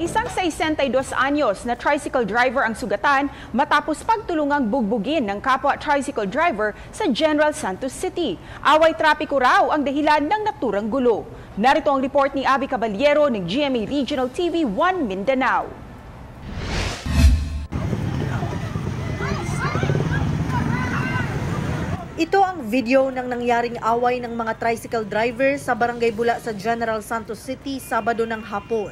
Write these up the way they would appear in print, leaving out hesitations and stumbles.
Isang 62 anyos na tricycle driver ang sugatan matapos pagtulungang bugbugin ng kapwa tricycle driver sa General Santos City. Away trapiko raw ang dahilan ng naturang gulo. Narito ang report ni Abby Caballero ng GMA Regional TV 1 Mindanao. Ito ang video ng nangyaring away ng mga tricycle driver sa Barangay Bula sa General Santos City Sabado ng hapon.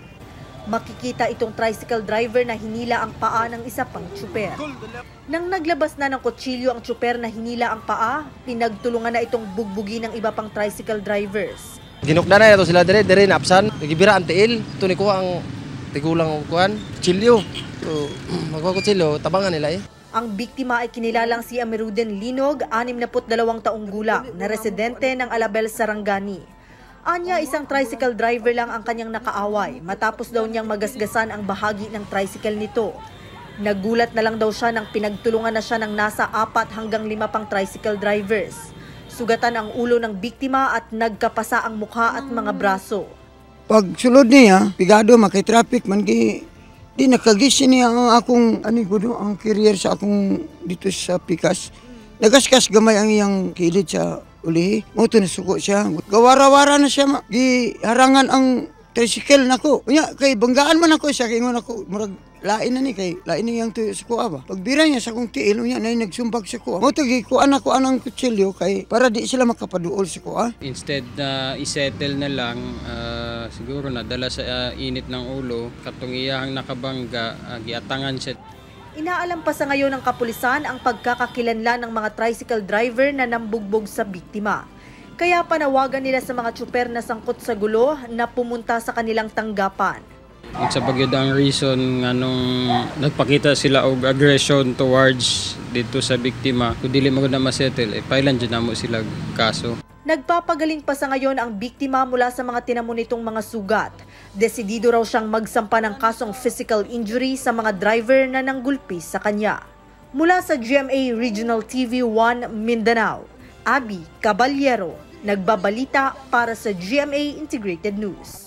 Makikita itong tricycle driver na hinila ang paa ng isa pang tsuper. Nang naglabas na ng kutsilyo ang tsuper na hinila ang paa, pinagtulungan na itong bugbugin ng iba pang tricycle drivers. Ginukda na ito sila dire napsan, nagibira ang tiil, ito ni ko ang tigulang kuan, kutsilyo. So, magkakutsilyo, tabangan nila eh. Ang biktima ay kinilalang si Amiruden Linog, 62 taong gulang, na residente ng Alabel, Sarangani. Anya, isang tricycle driver lang ang kanyang nakaaway matapos daw niyang magasgasan ang bahagi ng tricycle nito. Nagulat na lang daw siya nang pinagtulungan na siya ng nasa 4 hanggang 5 pang tricycle drivers. Sugatan ang ulo ng biktima at nagkapasa ang mukha at mga braso. Pag sulod niya, pigado makitraffic man di nakagising niya ang akong ang career sa akong dito sa Pikas. Nagaskas gamay ang iyang kilid sa ulihi. Moto na suko siya. Gawara-wara na siya. Giharangan ang tricycle nako. Unya kay banggaan man ako siya kay ingon ako murag lain na ni kay lain ni yang tuyo sa kuha ba. Pagbira niya sa akong tiil unya nay nagsumbag sa kuha. Moto gikuan ako anang kutsilyo kay para di sila makapaduol sa kuha. Instead na isettle na lang, siguro nadala sa init ng ulo, katong iyang nakabangga, giatangan siya. Inaalam pa sa ngayon ng kapulisan ang pagkakakilanlan ng mga tricycle driver na nambugbog sa biktima. Kaya panawagan nila sa mga tsuper na sangkot sa gulo na pumunta sa kanilang tanggapan. Sa pagyud ang reason nga nung nagpakita sila og aggression towards dito sa biktima, kung dili magud na masettle, pailan dyan namo sila kaso. Nagpapagaling pa sa ngayon ang biktima mula sa mga tinamo nitong mga sugat. Desidido raw siyang magsampa ng kasong physical injury sa mga driver na nanggulpi sa kanya. Mula sa GMA Regional TV 1 Mindanao, Abby Caballero, nagbabalita para sa GMA Integrated News.